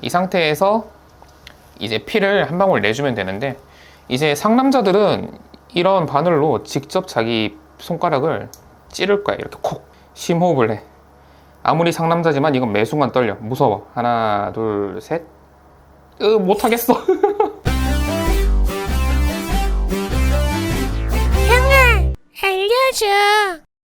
이 상태에서 이제 피를 한 방울 내주면 되는데, 이제 상남자들은 이런 바늘로 직접 자기 손가락을 찌를 거야. 이렇게 콕 심호흡을 해. 아무리 상남자지만 이건 매 순간 떨려. 무서워. 하나 둘 셋. 못하겠어. 형아, 알려줘.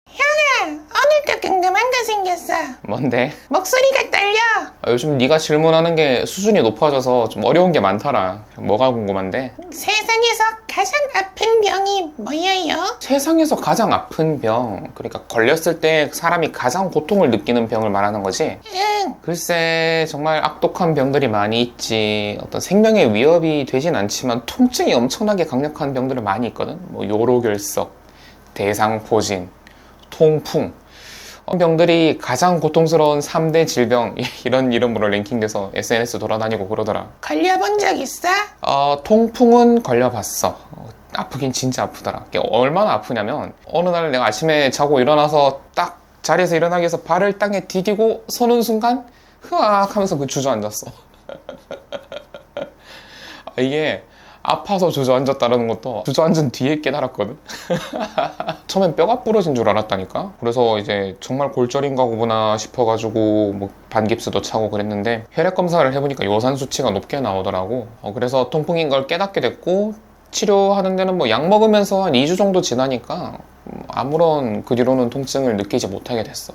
형아, 오늘도 궁금한 거 생겼어. 뭔데? 목소리가 떨려. 요즘 네가 질문하는 게 수준이 높아져서 좀 어려운 게 많더라. 뭐가 궁금한데? 세상에서 가장 아픈 병이 뭐예요? 세상에서 가장 아픈 병, 그러니까 걸렸을 때 사람이 가장 고통을 느끼는 병을 말하는 거지? 응. 글쎄, 정말 악독한 병들이 많이 있지. 어떤 생명의 위협이 되진 않지만 통증이 엄청나게 강력한 병들은 많이 있거든. 뭐 요로결석, 대상포진, 통풍. 병들이 가장 고통스러운 3대 질병, 이런 이름으로 랭킹돼서 SNS 돌아다니고 그러더라. 걸려본 적 있어? 통풍은 걸려봤어. 아프긴 진짜 아프더라. 이게 얼마나 아프냐면, 어느 날 내가 아침에 자고 일어나서 딱 자리에서 일어나기 위해서 발을 땅에 디디고 서는 순간 흐악 하면서 주저앉았어. 이게 아파서 주저앉았다는 것도 주저앉은 뒤에 깨달았거든. 처음엔 뼈가 부러진 줄 알았다니까. 그래서 이제 정말 골절인가 보구나 싶어가지고 뭐 반깁스도 차고 그랬는데, 혈액 검사를 해보니까 요산 수치가 높게 나오더라고. 그래서 통풍인 걸 깨닫게 됐고, 치료하는 데는 뭐 약 먹으면서 한 2주 정도 지나니까 아무런 그 뒤로는 통증을 느끼지 못하게 됐어.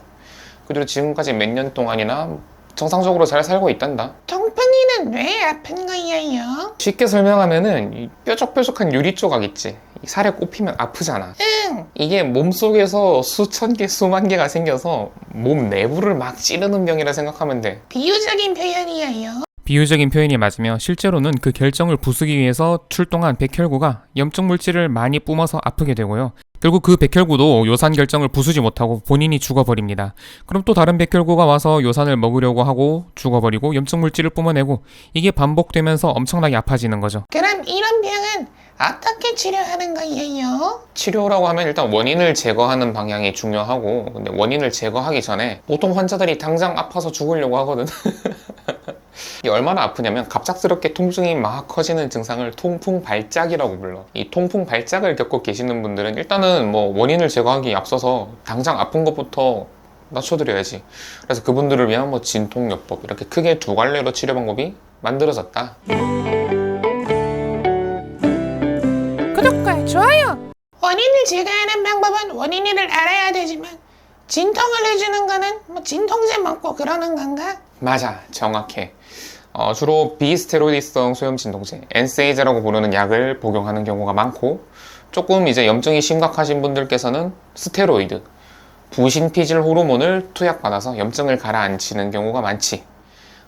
그리고 지금까지 몇 년 동안이나 정상적으로 잘 살고 있단다. 통풍이는 왜 아픈 거예요? 쉽게 설명하면은 이 뾰족뾰족한 유리 조각 있지? 이 살에 꼽히면 아프잖아. 응. 이게 몸속에서 수천 개, 수만 개가 생겨서 몸 내부를 막 찌르는 병이라 생각하면 돼. 비유적인 표현이에요. 비유적인 표현이 맞으며 실제로는 그 결정을 부수기 위해서 출동한 백혈구가 염증 물질을 많이 뿜어서 아프게 되고요. 결국 그 백혈구도 요산 결정을 부수지 못하고 본인이 죽어버립니다. 그럼 또 다른 백혈구가 와서 요산을 먹으려고 하고 죽어버리고 염증 물질을 뿜어내고, 이게 반복되면서 엄청나게 아파지는 거죠. 그럼 이런 병은 어떻게 치료하는 거예요? 치료라고 하면 일단 원인을 제거하는 방향이 중요하고, 근데 원인을 제거하기 전에 보통 환자들이 당장 아파서 죽으려고 하거든. 이게 얼마나 아프냐면 갑작스럽게 통증이 막 커지는 증상을 통풍 발작이라고 불러. 이 통풍 발작을 겪고 계시는 분들은 일단은 뭐 원인을 제거하기 앞서서 당장 아픈 것부터 낮춰드려야지. 그래서 그분들을 위한 뭐 진통요법, 이렇게 크게 두 갈래로 치료 방법이 만들어졌다. 구독과 좋아요. 원인을 제거하는 방법은 원인을 알아야 되지만, 진통을 해주는 거는 뭐 진통제 먹고 그러는 건가? 맞아, 정확해. 주로 비스테로이드성 소염 진통제, NSAID라고 부르는 약을 복용하는 경우가 많고, 조금 이제 염증이 심각하신 분들께서는 스테로이드, 부신피질 호르몬을 투약받아서 염증을 가라앉히는 경우가 많지.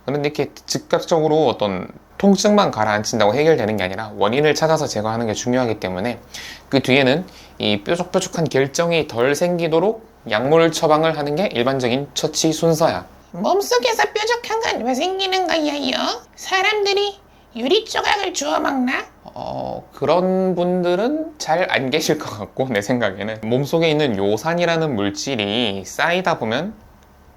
그런데 이렇게 즉각적으로 어떤 통증만 가라앉힌다고 해결되는 게 아니라 원인을 찾아서 제거하는 게 중요하기 때문에, 그 뒤에는 이 뾰족뾰족한 결정이 덜 생기도록 약물 처방을 하는 게 일반적인 처치 순서야. 몸속에서 뾰족한 건 왜 생기는 거예요? 사람들이 유리 조각을 주워 먹나? 그런 분들은 잘 안 계실 것 같고, 내 생각에는 몸속에 있는 요산이라는 물질이 쌓이다 보면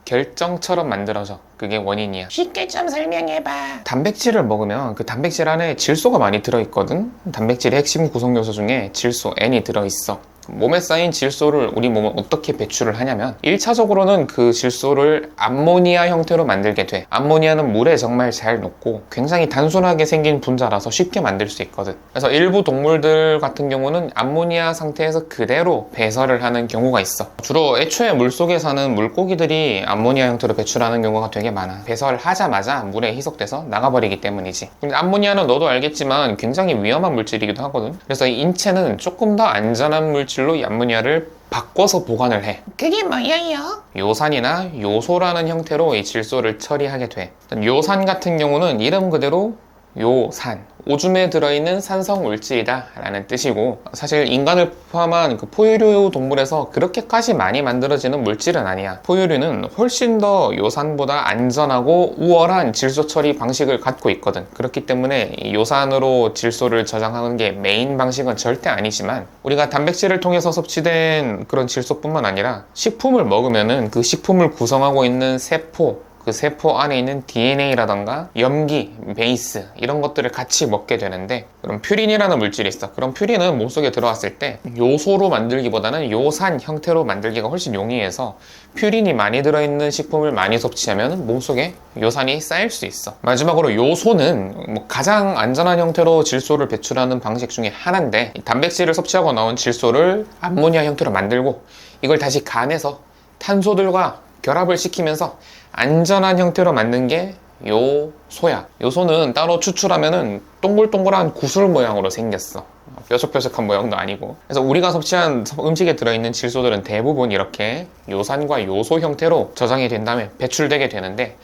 결정처럼 만들어져. 그게 원인이야. 쉽게 좀 설명해봐. 단백질을 먹으면 그 단백질 안에 질소가 많이 들어있거든. 단백질의 핵심 구성 요소 중에 질소 N이 들어있어. 몸에 쌓인 질소를 우리 몸은 어떻게 배출을 하냐면, 1차적으로는 그 질소를 암모니아 형태로 만들게 돼. 암모니아는 물에 정말 잘 녹고 굉장히 단순하게 생긴 분자라서 쉽게 만들 수 있거든. 그래서 일부 동물들 같은 경우는 암모니아 상태에서 그대로 배설을 하는 경우가 있어. 주로 애초에 물속에 사는 물고기들이 암모니아 형태로 배출하는 경우가 되게 많아. 배설하자마자 물에 희석돼서 나가버리기 때문이지. 근데 암모니아는 너도 알겠지만 굉장히 위험한 물질이기도 하거든. 그래서 이 인체는 조금 더 안전한 물질로 이 암모니아를 바꿔서 보관을 해. 그게 뭐예요? 요산이나 요소라는 형태로 이 질소를 처리하게 돼. 요산 같은 경우는 이름 그대로 요산, 오줌에 들어있는 산성 물질이다 라는 뜻이고, 사실 인간을 포함한 그 포유류 동물에서 그렇게까지 많이 만들어지는 물질은 아니야. 포유류는 훨씬 더 요산보다 안전하고 우월한 질소 처리 방식을 갖고 있거든. 그렇기 때문에 이 요산으로 질소를 저장하는 게 메인 방식은 절대 아니지만, 우리가 단백질을 통해서 섭취된 그런 질소뿐만 아니라 식품을 먹으면은 그 식품을 구성하고 있는 세포, 그 세포 안에 있는 DNA라던가 염기, 베이스 이런 것들을 같이 먹게 되는데, 그럼 퓨린이라는 물질이 있어. 그럼 퓨린은 몸속에 들어왔을 때 요소로 만들기보다는 요산 형태로 만들기가 훨씬 용이해서 퓨린이 많이 들어있는 식품을 많이 섭취하면 몸속에 요산이 쌓일 수 있어. 마지막으로 요소는 뭐 가장 안전한 형태로 질소를 배출하는 방식 중에 하나인데, 단백질을 섭취하고 나온 질소를 암모니아 형태로 만들고 이걸 다시 간에서 탄소들과 결합을 시키면서 안전한 형태로 만든 게 요소야. 요소는 따로 추출하면은 동글동글한 구슬 모양으로 생겼어. 뾰족뾰족한 모양도 아니고. 그래서 우리가 섭취한 음식에 들어있는 질소들은 대부분 이렇게 요산과 요소 형태로 저장이 된 다음에 배출되게 되는데,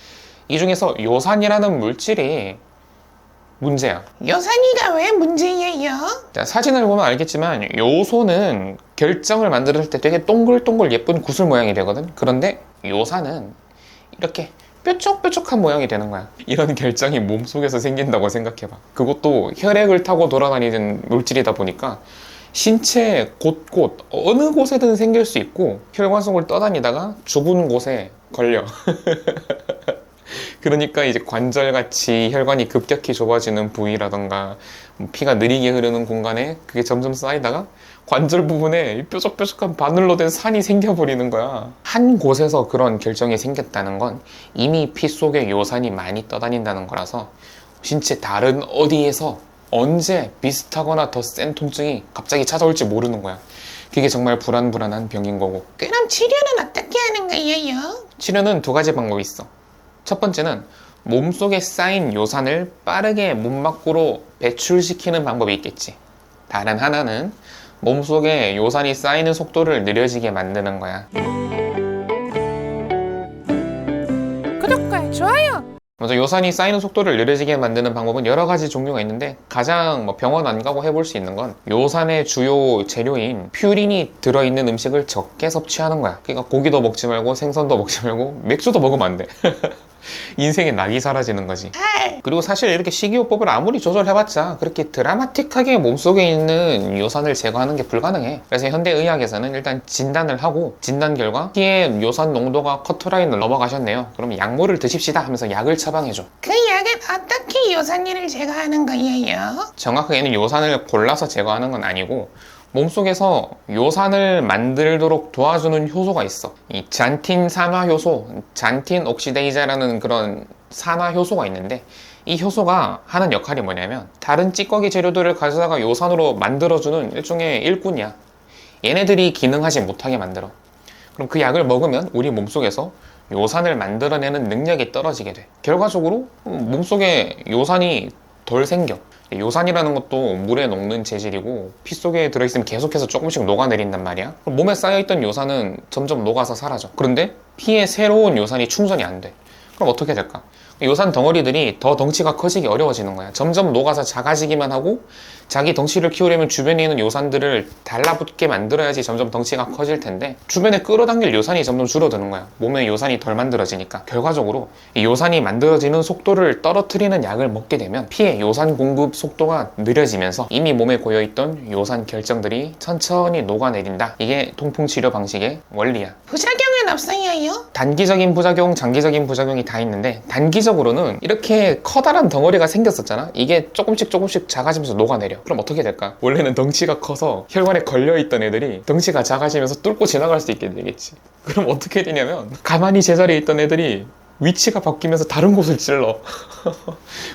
이 중에서 요산이라는 물질이 문제야. 요산이가 왜 문제예요? 자, 사진을 보면 알겠지만 요소는 결정을 만들 때 되게 동글동글 예쁜 구슬 모양이 되거든. 그런데 요산은 이렇게 뾰족뾰족한 모양이 되는 거야. 이런 결정이 몸속에서 생긴다고 생각해봐. 그것도 혈액을 타고 돌아다니는 물질이다 보니까 신체 곳곳 어느 곳에든 생길 수 있고, 혈관 속을 떠다니다가 좁은 곳에 걸려. 그러니까 이제 관절같이 혈관이 급격히 좁아지는 부위라던가 피가 느리게 흐르는 공간에 그게 점점 쌓이다가 관절 부분에 뾰족뾰족한 바늘로 된 산이 생겨버리는 거야. 한 곳에서 그런 결정이 생겼다는 건 이미 피 속에 요산이 많이 떠다닌다는 거라서 신체 다른 어디에서 언제 비슷하거나 더 센 통증이 갑자기 찾아올지 모르는 거야. 그게 정말 불안불안한 병인 거고. 그럼 치료는 어떻게 하는 거예요? 치료는 두 가지 방법이 있어. 첫 번째는 몸속에 쌓인 요산을 빠르게 몸 밖으로 배출시키는 방법이 있겠지. 다른 하나는 몸속에 요산이 쌓이는 속도를 느려지게 만드는 거야. 구독과 좋아요. 먼저 요산이 쌓이는 속도를 느려지게 만드는 방법은 여러 가지 종류가 있는데, 가장 병원 안 가고 해볼 수 있는 건 요산의 주요 재료인 퓨린이 들어있는 음식을 적게 섭취하는 거야. 그러니까 고기도 먹지 말고 생선도 먹지 말고 맥주도 먹으면 안 돼. 인생의 낙이 사라지는 거지. 그리고 사실 이렇게 식이요법을 아무리 조절해봤자 그렇게 드라마틱하게 몸속에 있는 요산을 제거하는 게 불가능해. 그래서 현대의학에서는 일단 진단을 하고, 진단 결과 피의 요산 농도가 커트라인을 넘어가셨네요. 그럼 약물을 드십시다 하면서 약을 처방해줘. 그 약은 어떻게 요산이를 제거하는 거예요? 정확하게는 요산을 골라서 제거하는 건 아니고, 몸속에서 요산을 만들도록 도와주는 효소가 있어. 이 잔틴 산화 효소, 잔틴 옥시데이자라는 그런 산화 효소가 있는데, 이 효소가 하는 역할이 뭐냐면 다른 찌꺼기 재료들을 가져다가 요산으로 만들어주는 일종의 일꾼이야. 얘네들이 기능하지 못하게 만들어. 그럼 그 약을 먹으면 우리 몸속에서 요산을 만들어내는 능력이 떨어지게 돼. 결과적으로 몸속에 요산이 덜 생겨. 요산이라는 것도 물에 녹는 재질이고 피 속에 들어있으면 계속해서 조금씩 녹아내린단 말이야. 그럼 몸에 쌓여있던 요산은 점점 녹아서 사라져. 그런데 피에 새로운 요산이 충전이 안 돼. 그럼 어떻게 될까? 요산 덩어리들이 더 덩치가 커지기 어려워지는 거야. 점점 녹아서 작아지기만 하고, 자기 덩치를 키우려면 주변에 있는 요산들을 달라붙게 만들어야지 점점 덩치가 커질 텐데, 주변에 끌어당길 요산이 점점 줄어드는 거야. 몸에 요산이 덜 만들어지니까. 결과적으로 이 요산이 만들어지는 속도를 떨어뜨리는 약을 먹게 되면 피의 요산 공급 속도가 느려지면서 이미 몸에 고여있던 요산 결정들이 천천히 녹아내린다. 이게 통풍 치료 방식의 원리야. 부작용은 없어요? 단기적인 부작용, 장기적인 부작용이 다 있는데, 단기적으로는 이렇게 커다란 덩어리가 생겼었잖아. 이게 조금씩 작아지면서 녹아내려. 그럼 어떻게 될까? 원래는 덩치가 커서 혈관에 걸려있던 애들이 덩치가 작아지면서 뚫고 지나갈 수 있게 되겠지. 그럼 어떻게 되냐면 가만히 제자리에 있던 애들이 위치가 바뀌면서 다른 곳을 찔러.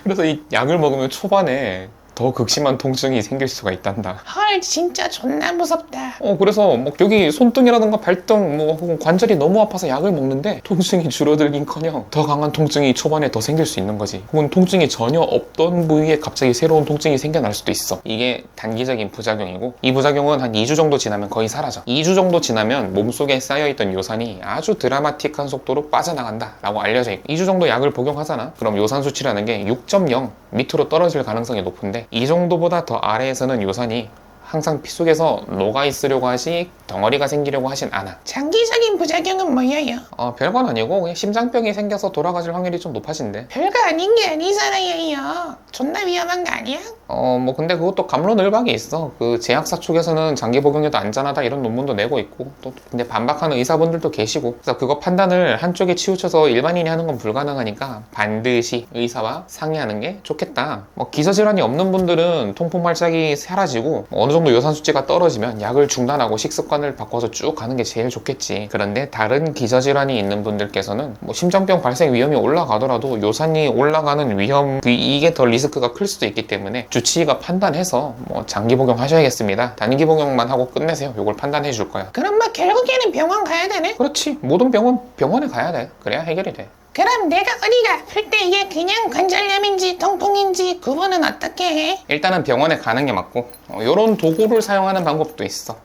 그래서 이 약을 먹으면 초반에 더 극심한 통증이 생길 수가 있단다. 헐, 진짜 존나 무섭다. 그래서 뭐 여기 손등이라던가 발등 뭐 혹은 관절이 너무 아파서 약을 먹는데 통증이 줄어들긴커녕 더 강한 통증이 초반에 더 생길 수 있는 거지. 혹은 통증이 전혀 없던 부위에 갑자기 새로운 통증이 생겨날 수도 있어. 이게 단기적인 부작용이고, 이 부작용은 한 2주 정도 지나면 거의 사라져. 2주 정도 지나면 몸속에 쌓여있던 요산이 아주 드라마틱한 속도로 빠져나간다 라고 알려져 있고, 2주 정도 약을 복용하잖아. 그럼 요산 수치라는 게 6.0 밑으로 떨어질 가능성이 높은데, 이 정도보다 더 아래에서는 요산이 항상 피 속에서 녹아있으려고 하시, 덩어리가 생기려고 하진 않아. 장기적인 부작용은 뭐예요? 별건 아니고 그냥 심장병이 생겨서 돌아가실 확률이 좀 높아진대. 별거 아닌 게 아니잖아요. 존나 위험한 거 아니야? 뭐 근데 그것도 갑론을박이 있어. 그 제약사 쪽에서는 장기 복용해도 안전하다 이런 논문도 내고 있고, 또 근데 반박하는 의사분들도 계시고, 그래서 그거 판단을 한쪽에 치우쳐서 일반인이 하는 건 불가능하니까 반드시 의사와 상의하는 게 좋겠다. 뭐 기저질환이 없는 분들은 통풍 발작이 사라지고 어느 정도 요산 수치가 떨어지면 약을 중단하고 식습관을 바꿔서 쭉 가는 게 제일 좋겠지. 그런데 다른 기저질환이 있는 분들께서는 뭐 심장병 발생 위험이 올라가더라도 요산이 올라가는 위험, 이게 더 리스크가 클 수도 있기 때문에 주치의가 판단해서 뭐 장기 복용하셔야겠습니다, 단기 복용만 하고 끝내세요, 요걸 판단해 줄 거야. 그럼 뭐 결국에는 병원 가야 되네? 그렇지, 모든 병원에 가야 돼. 그래야 해결이 돼. 그럼 내가 어디가 아플 때 이게 그냥 관절염인지 통풍인지 구분은 어떻게 해? 일단은 병원에 가는 게 맞고, 요런 도구를 사용하는 방법도 있어.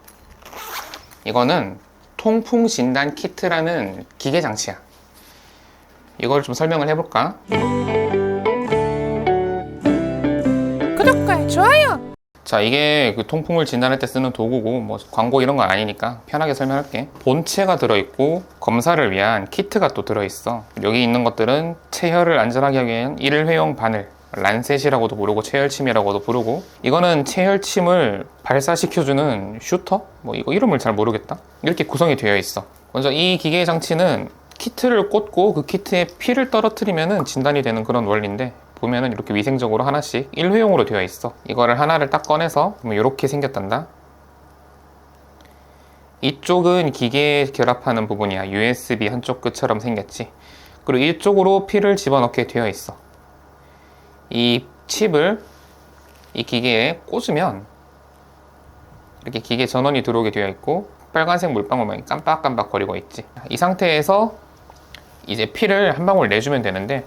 이거는 통풍 진단 키트라는 기계 장치야. 이걸 좀 설명을 해볼까? 구독과 좋아요! 자, 이게 그 통풍을 진단할 때 쓰는 도구고, 뭐 광고 이런 건 아니니까 편하게 설명할게. 본체가 들어있고 검사를 위한 키트가 또 들어있어. 여기 있는 것들은 체혈을 안전하게 하기 위한 일회용 바늘, 란셋이라고도 부르고 체혈침이라고도 부르고, 이거는 체혈침을 발사시켜주는 슈터? 뭐 이거 이름을 잘 모르겠다. 이렇게 구성이 되어 있어. 먼저 이 기계 장치는 키트를 꽂고 그 키트에 피를 떨어뜨리면 진단이 되는 그런 원리인데, 보면은 이렇게 위생적으로 하나씩 일회용으로 되어 있어. 이거를 하나를 딱 꺼내서 이렇게 생겼단다. 이쪽은 기계에 결합하는 부분이야. USB 한쪽 끝처럼 생겼지. 그리고 이쪽으로 피를 집어넣게 되어 있어. 이 칩을 이 기계에 꽂으면 이렇게 기계 전원이 들어오게 되어 있고, 빨간색 물방울만 깜빡깜빡 거리고 있지. 이 상태에서 이제 피를 한 방울 내주면 되는데,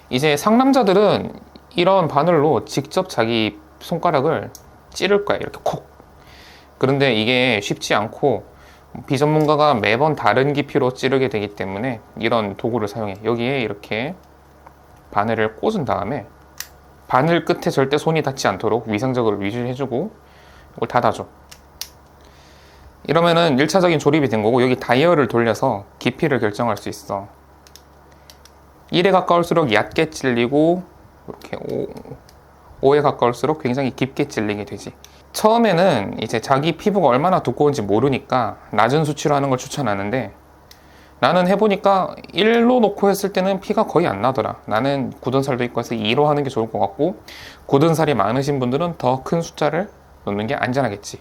이제 상남자들은 이런 바늘로 직접 자기 손가락을 찌를 거야, 이렇게 콕. 그런데 이게 쉽지 않고 비전문가가 매번 다른 깊이로 찌르게 되기 때문에 이런 도구를 사용해. 여기에 이렇게 바늘을 꽂은 다음에 바늘 끝에 절대 손이 닿지 않도록 위생적으로 유지해주고 이걸 닫아줘. 이러면은 1차적인 조립이 된 거고, 여기 다이얼을 돌려서 깊이를 결정할 수 있어. 1에 가까울수록 얕게 찔리고, 이렇게 5에 가까울수록 굉장히 깊게 찔리게 되지. 처음에는 이제 자기 피부가 얼마나 두꺼운지 모르니까 낮은 수치로 하는 걸 추천하는데, 나는 해보니까 1로 놓고 했을 때는 피가 거의 안 나더라. 나는 굳은 살도 있고 해서 2로 하는 게 좋을 것 같고, 굳은 살이 많으신 분들은 더 큰 숫자를 놓는 게 안전하겠지.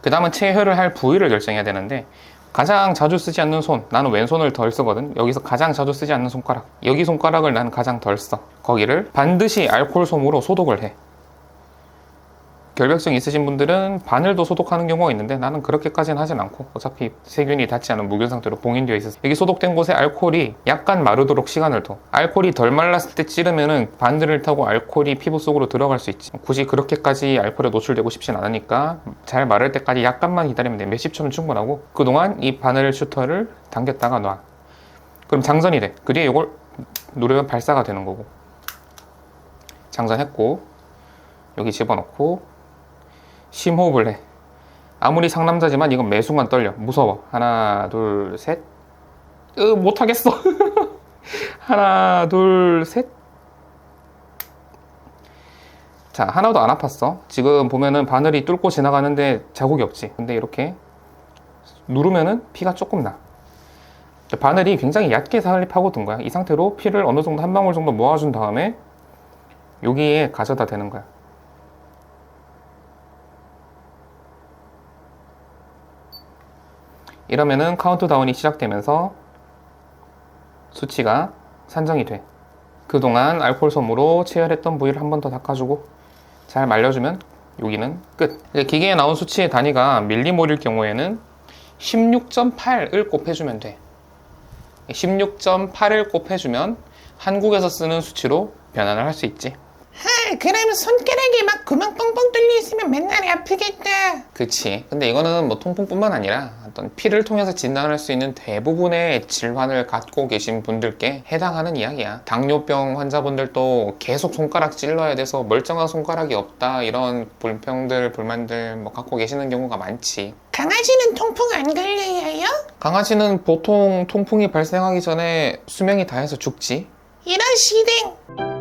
그 다음은 체혈을 할 부위를 결정해야 되는데, 가장 자주 쓰지 않는 손, 나는 왼손을 덜 쓰거든. 여기서 가장 자주 쓰지 않는 손가락, 여기 손가락을 나는 가장 덜 써. 거기를 반드시 알코올 솜으로 소독을 해. 결벽증 있으신 분들은 바늘도 소독하는 경우가 있는데, 나는 그렇게까지는 하진 않고 어차피 세균이 닿지 않은 무균 상태로 봉인되어 있어서 여기 소독된 곳에 알코올이 약간 마르도록 시간을 둬. 알코올이 덜 말랐을 때 찌르면은 바늘을 타고 알코올이 피부 속으로 들어갈 수 있지. 굳이 그렇게까지 알코올에 노출되고 싶진 않으니까 잘 마를 때까지 약간만 기다리면 돼. 몇십 초면 충분하고, 그동안 이 바늘 슈터를 당겼다가 놔. 그럼 장전이 돼. 그 뒤에 이걸 누르면 발사가 되는 거고. 장전했고, 여기 집어넣고 심호흡을 해. 아무리 상남자지만 이건 매 순간 떨려. 무서워. 하나, 둘, 셋. 못하겠어. 하나, 둘, 셋. 자, 하나도 안 아팠어. 지금 보면은 바늘이 뚫고 지나가는데 자국이 없지. 근데 이렇게 누르면은 피가 조금 나. 바늘이 굉장히 얕게 살이 파고든 거야. 이 상태로 피를 어느 정도 한 방울 정도 모아준 다음에 여기에 가져다 대는 거야. 이러면은 카운트다운이 시작되면서 수치가 산정이 돼. 그동안 알코올 솜으로 체열했던 부위를 한 번 더 닦아주고 잘 말려주면 여기는 끝. 기계에 나온 수치의 단위가 밀리몰일 경우에는 16.8을 곱해주면 돼. 16.8을 곱해주면 한국에서 쓰는 수치로 변환을 할 수 있지. 그러면 손가락에 막 구멍 뻥뻥 뚫려 있으면 맨날 아프겠다. 그치. 근데 이거는 뭐 통풍뿐만 아니라 어떤 피를 통해서 진단할 수 있는 대부분의 질환을 갖고 계신 분들께 해당하는 이야기야. 당뇨병 환자분들도 계속 손가락 찔러야 돼서 멀쩡한 손가락이 없다, 이런 불평들, 불만들 뭐 갖고 계시는 경우가 많지. 강아지는 통풍 안 걸려요? 강아지는 보통 통풍이 발생하기 전에 수명이 다해서 죽지. 이런 시댕.